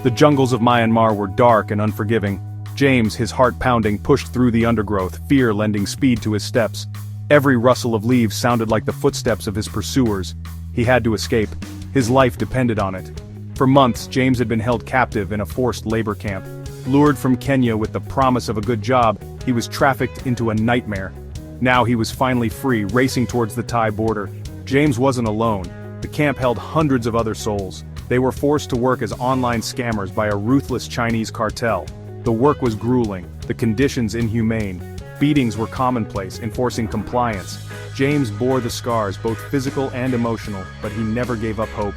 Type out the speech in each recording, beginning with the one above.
The jungles of Myanmar were dark and unforgiving. James, his heart pounding, pushed through the undergrowth, fear lending speed to his steps. Every rustle of leaves sounded like the footsteps of his pursuers. He had to escape. His life depended on it. For months, James had been held captive in a forced labor camp. Lured from Kenya with the promise of a good job, he was trafficked into a nightmare. Now he was finally free, racing towards the Thai border. James wasn't alone. The camp held hundreds of other souls. They were forced to work as online scammers by a ruthless Chinese cartel. The work was grueling, the conditions inhumane. Beatings were commonplace, enforcing compliance. James bore the scars, both physical and emotional, but he never gave up hope.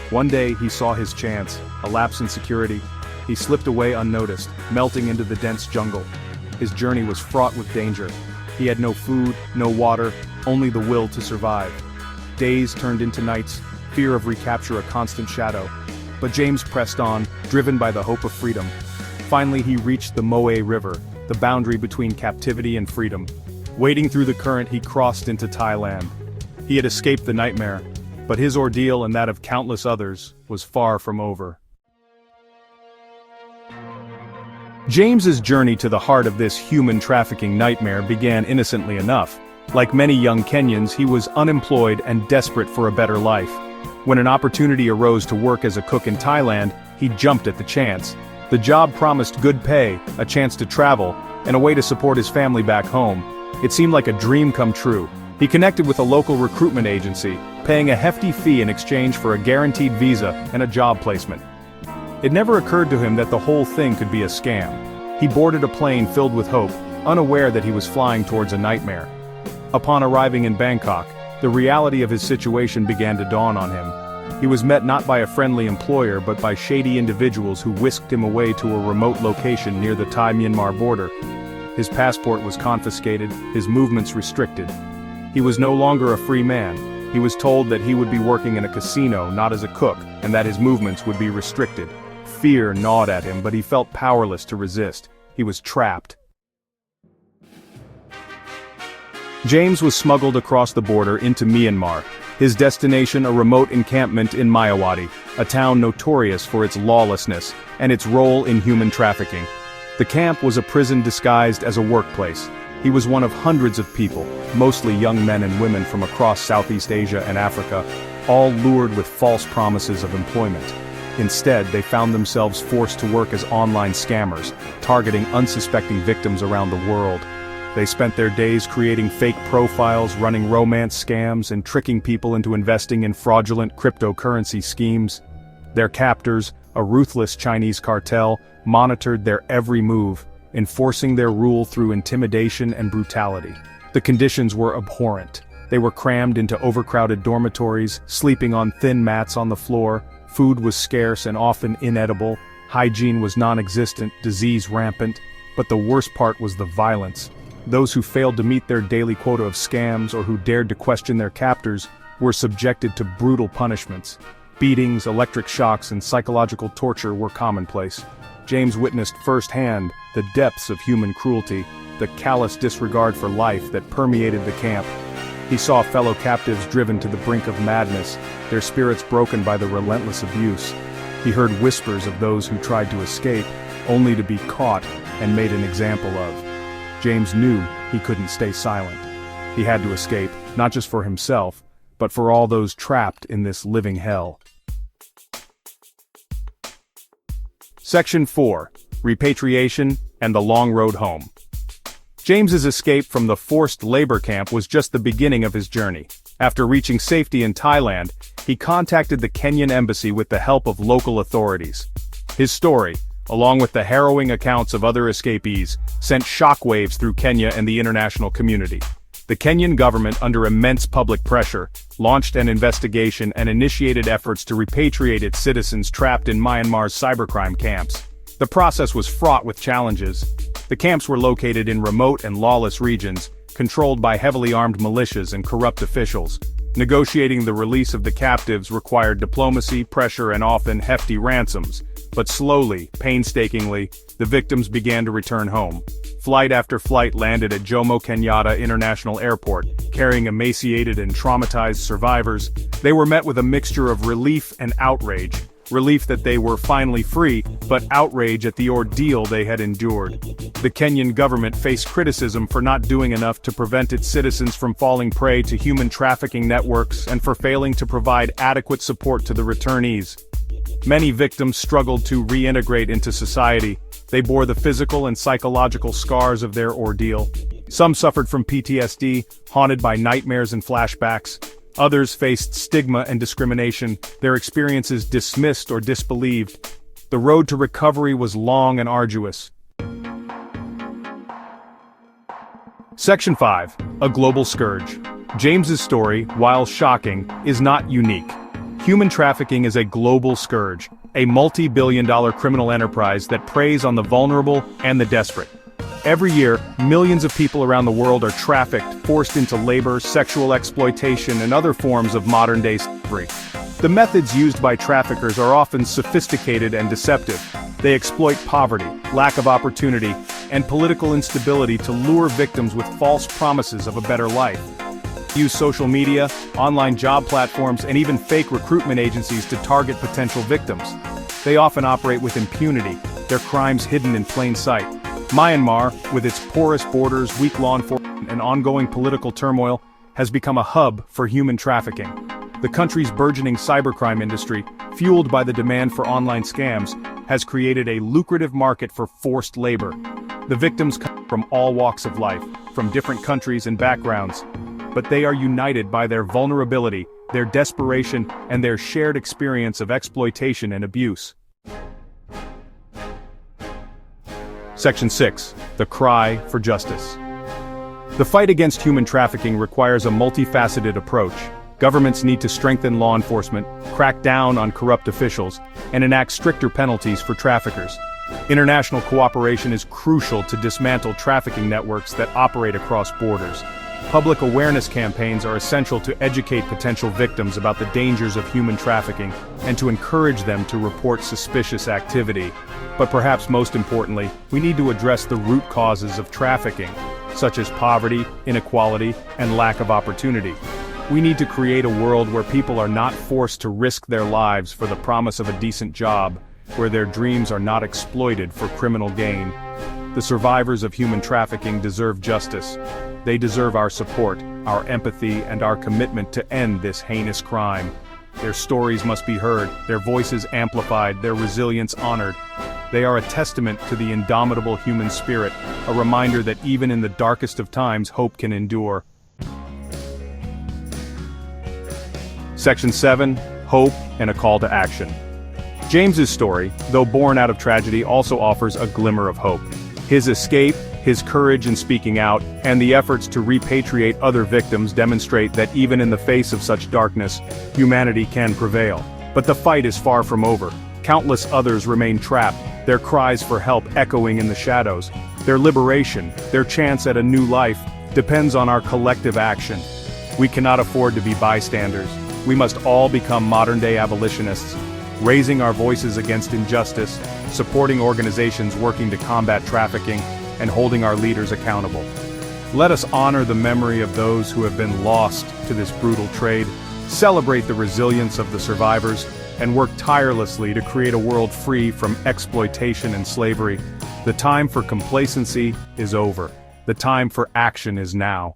One day he saw his chance, a lapse in security. He slipped away unnoticed, melting into the dense jungle. His journey was fraught with danger. He had no food, no water, only the will to survive. Days turned into nights, fear of recapture a constant shadow. But James pressed on, driven by the hope of freedom. Finally he reached the Moe River, the boundary between captivity and freedom. Wading through the current he crossed into Thailand. He had escaped the nightmare, but his ordeal and that of countless others was far from over. James's journey to the heart of this human trafficking nightmare began innocently enough. Like many young Kenyans, he was unemployed and desperate for a better life. When an opportunity arose to work as a cook in Thailand, he jumped at the chance. The job promised good pay, a chance to travel, and a way to support his family back home. It seemed like a dream come true. He connected with a local recruitment agency, paying a hefty fee in exchange for a guaranteed visa and a job placement. It never occurred to him that the whole thing could be a scam. He boarded a plane filled with hope, unaware that he was flying towards a nightmare. Upon arriving in Bangkok, the reality of his situation began to dawn on him. He was met not by a friendly employer but by shady individuals who whisked him away to a remote location near the Thai-Myanmar border. His passport was confiscated, his movements restricted. He was no longer a free man. He was told that he would be working in a casino, not as a cook, and that his movements would be restricted. Fear gnawed at him, but he felt powerless to resist. He was trapped. James was smuggled across the border into Myanmar, his destination a remote encampment in Mayawati, a town notorious for its lawlessness and its role in human trafficking. The camp was a prison disguised as a workplace. He was one of hundreds of people, mostly young men and women from across Southeast Asia and Africa, all lured with false promises of employment. Instead, they found themselves forced to work as online scammers, targeting unsuspecting victims around the world. They spent their days creating fake profiles, running romance scams, and tricking people into investing in fraudulent cryptocurrency schemes. Their captors, a ruthless Chinese cartel, monitored their every move, enforcing their rule through intimidation and brutality. The conditions were abhorrent. They were crammed into overcrowded dormitories, sleeping on thin mats on the floor. Food was scarce and often inedible. Hygiene was non-existent, disease rampant. But the worst part was the violence. Those who failed to meet their daily quota of scams or who dared to question their captors were subjected to brutal punishments. Beatings, electric shocks, and psychological torture were commonplace. James witnessed firsthand the depths of human cruelty, the callous disregard for life that permeated the camp. He saw fellow captives driven to the brink of madness, their spirits broken by the relentless abuse. He heard whispers of those who tried to escape, only to be caught and made an example of. James knew he couldn't stay silent. He had to escape, not just for himself, but for all those trapped in this living hell. Section 4. Repatriation and the long road home. James's escape from the forced labor camp was just the beginning of his journey. After reaching safety in Thailand, he contacted the Kenyan embassy with the help of local authorities. His story, along with the harrowing accounts of other escapees, sent shockwaves through Kenya and the international community. The Kenyan government, under immense public pressure, launched an investigation and initiated efforts to repatriate its citizens trapped in Myanmar's cybercrime camps. The process was fraught with challenges. The camps were located in remote and lawless regions, controlled by heavily armed militias and corrupt officials. Negotiating the release of the captives required diplomacy, pressure, and often hefty ransoms. But slowly, painstakingly, the victims began to return home. Flight after flight landed at Jomo Kenyatta International Airport, carrying emaciated and traumatized survivors. They were met with a mixture of relief and outrage. relief that they were finally free, but outrage at the ordeal they had endured. The Kenyan government faced criticism for not doing enough to prevent its citizens from falling prey to human trafficking networks and for failing to provide adequate support to the returnees. Many victims struggled to reintegrate into society. They bore the physical and psychological scars of their ordeal. Some suffered from PTSD, haunted by nightmares and flashbacks. Others faced stigma and discrimination, their experiences dismissed or disbelieved. The road to recovery was long and arduous. Section 5. A Global Scourge. James's story, while shocking, is not unique. Human trafficking is a global scourge, a multi-billion-dollar criminal enterprise that preys on the vulnerable and the desperate. Every year, millions of people around the world are trafficked, forced into labor, sexual exploitation, and other forms of modern-day slavery. The methods used by traffickers are often sophisticated and deceptive. They exploit poverty, lack of opportunity, and political instability to lure victims with false promises of a better life. They use social media, online job platforms, and even fake recruitment agencies to target potential victims. They often operate with impunity, their crimes hidden in plain sight. Myanmar, with its porous borders, weak law enforcement, and ongoing political turmoil, has become a hub for human trafficking. The country's burgeoning cybercrime industry, fueled by the demand for online scams, has created a lucrative market for forced labor. The victims come from all walks of life, from different countries and backgrounds, but they are united by their vulnerability, their desperation, and their shared experience of exploitation and abuse. Section 6. The Cry for Justice. The fight against human trafficking requires a multifaceted approach. Governments need to strengthen law enforcement, crack down on corrupt officials, and enact stricter penalties for traffickers. International cooperation is crucial to dismantle trafficking networks that operate across borders. Public awareness campaigns are essential to educate potential victims about the dangers of human trafficking and to encourage them to report suspicious activity. But perhaps most importantly, we need to address the root causes of trafficking, such as poverty, inequality, and lack of opportunity. We need to create a world where people are not forced to risk their lives for the promise of a decent job, where their dreams are not exploited for criminal gain. The survivors of human trafficking deserve justice. They deserve our support, our empathy, and our commitment to end this heinous crime. Their stories must be heard, their voices amplified, their resilience honored. They are a testament to the indomitable human spirit, a reminder that even in the darkest of times, hope can endure. Section 7. Hope and a Call to Action. James's story, though born out of tragedy, also offers a glimmer of hope. His escape, his courage in speaking out, and the efforts to repatriate other victims demonstrate that even in the face of such darkness, humanity can prevail. But the fight is far from over. Countless others remain trapped, their cries for help echoing in the shadows. Their liberation, their chance at a new life, depends on our collective action. We cannot afford to be bystanders. We must all become modern-day abolitionists, raising our voices against injustice, supporting organizations working to combat trafficking, and holding our leaders accountable. Let us honor the memory of those who have been lost to this brutal trade, celebrate the resilience of the survivors, and work tirelessly to create a world free from exploitation and slavery. The time for complacency is over. The time for action is now.